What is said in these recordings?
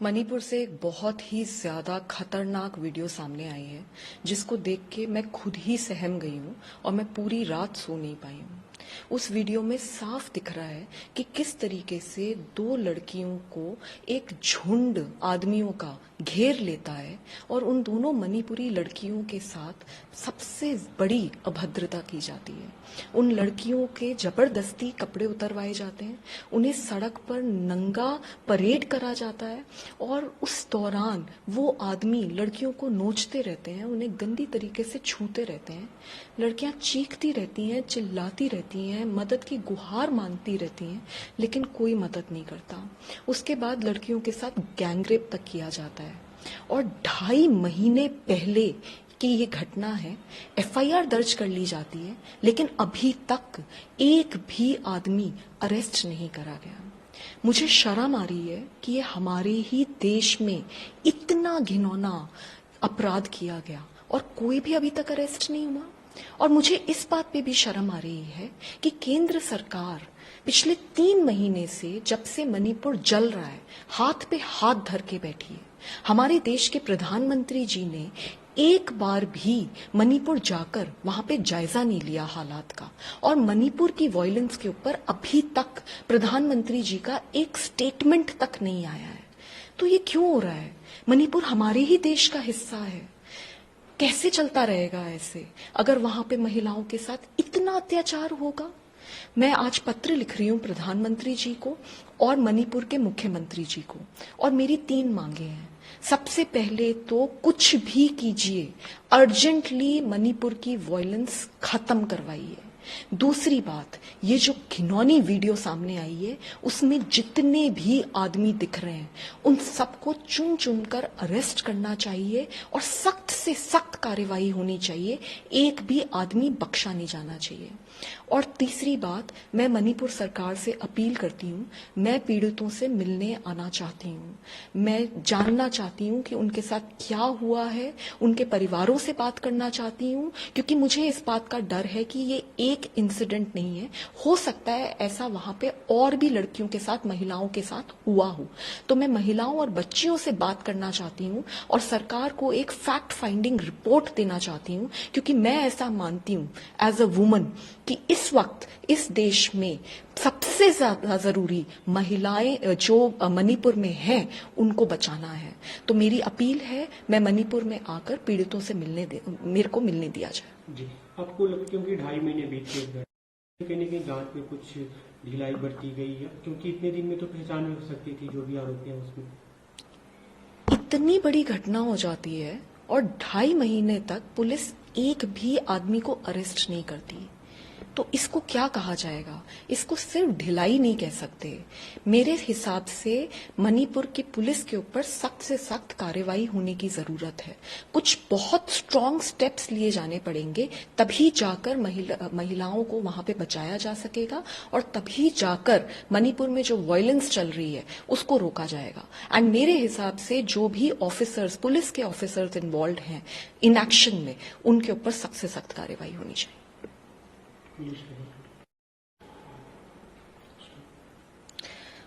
मणिपुर से एक बहुत ही ज्यादा खतरनाक वीडियो सामने आई है जिसको देख के मैं खुद ही सहम गई हूँ और मैं पूरी रात सो नहीं पाई हूँ। उस वीडियो में साफ दिख रहा है कि किस तरीके से दो लड़कियों को एक झुंड आदमियों का घेर लेता है और उन दोनों मणिपुरी लड़कियों के साथ सबसे बड़ी अभद्रता की जाती है। उन लड़कियों के जबरदस्ती कपड़े उतरवाए जाते हैं, उन्हें सड़क पर नंगा परेड करा जाता है और उस दौरान वो आदमी लड़कियों को नोचते रहते हैं, उन्हें गंदी तरीके से छूते रहते हैं। लड़कियां चीखती रहती हैं, चिल्लाती रहती हैं, मदद की गुहार मांगती रहती हैं, लेकिन कोई मदद नहीं करता। उसके बाद लड़कियों के साथ गैंगरेप तक किया जाता है और 2.5 महीने पहले कि ये घटना है, एफआईआर दर्ज कर ली जाती है, लेकिन अभी तक एक भी आदमी अरेस्ट नहीं करा गया। मुझे शर्म आ रही है कि ये हमारे ही देश में इतना घिनौना अपराध किया गया और कोई भी अभी तक अरेस्ट नहीं हुआ। और मुझे इस बात पे भी शर्म आ रही है कि केंद्र सरकार पिछले 3 महीने से, जब से मणिपुर जल रहा है, हाथ पे हाथ धर के बैठी है। हमारे देश के प्रधानमंत्री जी ने एक बार भी मणिपुर जाकर वहां पे जायजा नहीं लिया हालात का, और मणिपुर की वायलेंस के ऊपर अभी तक प्रधानमंत्री जी का एक स्टेटमेंट तक नहीं आया है। तो ये क्यों हो रहा है? मणिपुर हमारे ही देश का हिस्सा है। कैसे चलता रहेगा ऐसे अगर वहां पे महिलाओं के साथ इतना अत्याचार होगा? मैं आज पत्र लिख रही हूं प्रधानमंत्री जी को और मणिपुर के मुख्यमंत्री जी को, और मेरी 3 मांगे हैं। सबसे पहले तो कुछ भी कीजिए, अर्जेंटली मणिपुर की वायलेंस खत्म करवाइए। दूसरी बात, ये जो घिनौनी वीडियो सामने आई है उसमें जितने भी आदमी दिख रहे हैं उन सबको चुन चुनकर अरेस्ट करना चाहिए और सख्त से सख्त कार्रवाई होनी चाहिए। एक भी आदमी बख्शा नहीं जाना चाहिए। और तीसरी बात, मैं मणिपुर सरकार से अपील करती हूँ, मैं पीड़ितों से मिलने आना चाहती हूँ। मैं जानना चाहती हूँ कि उनके साथ क्या हुआ है, उनके परिवारों से बात करना चाहती हूँ, क्योंकि मुझे इस बात का डर है कि ये एक इंसिडेंट नहीं है, हो सकता है ऐसा वहां पे और भी लड़कियों के साथ, महिलाओं के साथ हुआ हो। तो मैं महिलाओं और बच्चियों से बात करना चाहती हूँ और सरकार को एक फैक्ट फाइंडिंग रिपोर्ट देना चाहती हूँ, क्योंकि मैं ऐसा मानती हूँ एज अ वुमन कि इस वक्त इस देश में सबसे ज्यादा जरूरी महिलाएं जो मणिपुर में हैं उनको बचाना है। तो मेरी अपील है, मैं मणिपुर में आकर पीड़ितों से मेरे को मिलने दिया जाए। जी, आपको क्योंकि 2.5 महीने बीत गए, कहीं न कहीं जांच में कुछ ढिलाई बरती गई है, क्योंकि इतने दिन में तो पहचान हो सकती थी जो भी आरोपी हैं उसमें। इतनी बड़ी घटना हो जाती है और 2.5 महीने तक पुलिस एक भी आदमी को अरेस्ट नहीं करती, तो इसको क्या कहा जाएगा? इसको सिर्फ ढिलाई नहीं कह सकते। मेरे हिसाब से मणिपुर की पुलिस के ऊपर सख्त से सख्त कार्रवाई होने की जरूरत है। कुछ बहुत स्ट्रांग स्टेप्स लिए जाने पड़ेंगे, तभी जाकर महिलाओं को वहां पे बचाया जा सकेगा और तभी जाकर मणिपुर में जो वायलेंस चल रही है उसको रोका जाएगा। एंड मेरे हिसाब से जो भी ऑफिसर्स, पुलिस के ऑफिसर्स इन्वॉल्व हैं इन एक्शन में, उनके ऊपर सख्त से सख्त कार्रवाई होनी चाहिए।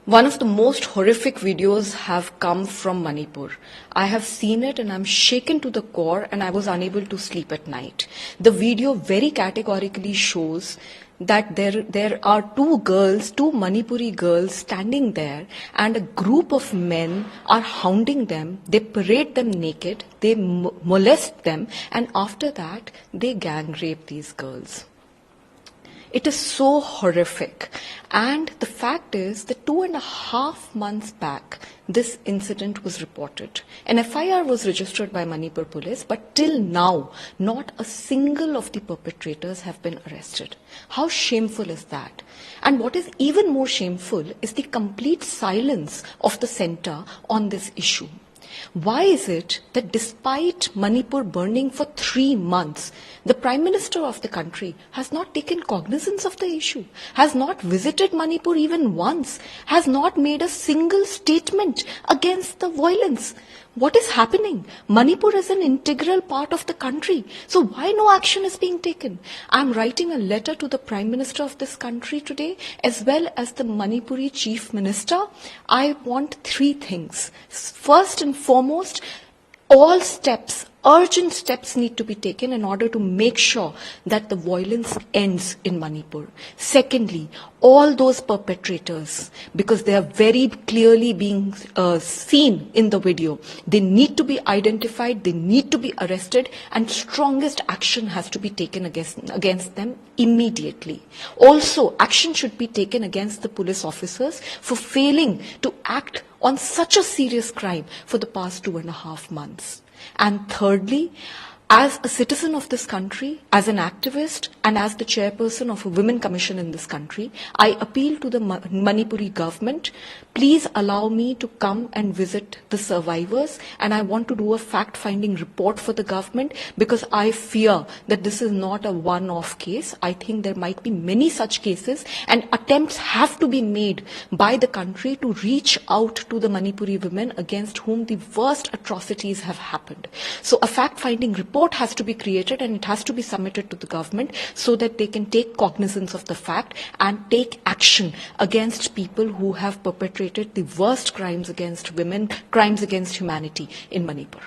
One of the most horrific videos have come from Manipur. I have seen it and I'm shaken to the core and I was unable to sleep at night. The video very categorically shows that there are 2 girls, 2 Manipuri girls standing there, and a group of men are hounding them. They parade them naked, they molest them, and after that they gang rape these girls. It is so horrific. And the fact is that 2.5 months back, this incident was reported. An FIR was registered by Manipur police, but till now, not a single of the perpetrators have been arrested. How shameful is that? And what is even more shameful is the complete silence of the center on this issue. Why is it that despite Manipur burning for 3 months, the Prime Minister of the country has not taken cognizance of the issue, has not visited Manipur even once, has not made a single statement against the violence? What is happening? Manipur is an integral part of the country. So why no action is being taken? I'm writing a letter to the Prime Minister of this country today, as well as the Manipuri Chief Minister. I want 3 things. first and foremost, all steps, urgent steps need to be taken in order to make sure that the violence ends in Manipur. Secondly, all those perpetrators, because they are very clearly being seen in the video, they need to be identified, they need to be arrested, and strongest action has to be taken against them immediately. Also, action should be taken against the police officers for failing to act on such a serious crime for the past 2.5 months. And thirdly, as a citizen of this country, as an activist, and as the chairperson of a women commission in this country, I appeal to the Manipuri government, please allow me to come and visit the survivors, and I want to do a fact-finding report for the government, because I fear that this is not a one-off case. I think there might be many such cases, and attempts have to be made by the country to reach out to the Manipuri women against whom the worst atrocities have happened. So a fact-finding report has to be created, and it has to be submitted to the government so that they can take cognizance of the fact and take action against people who have perpetrated the worst crimes against women, crimes against humanity in Manipur.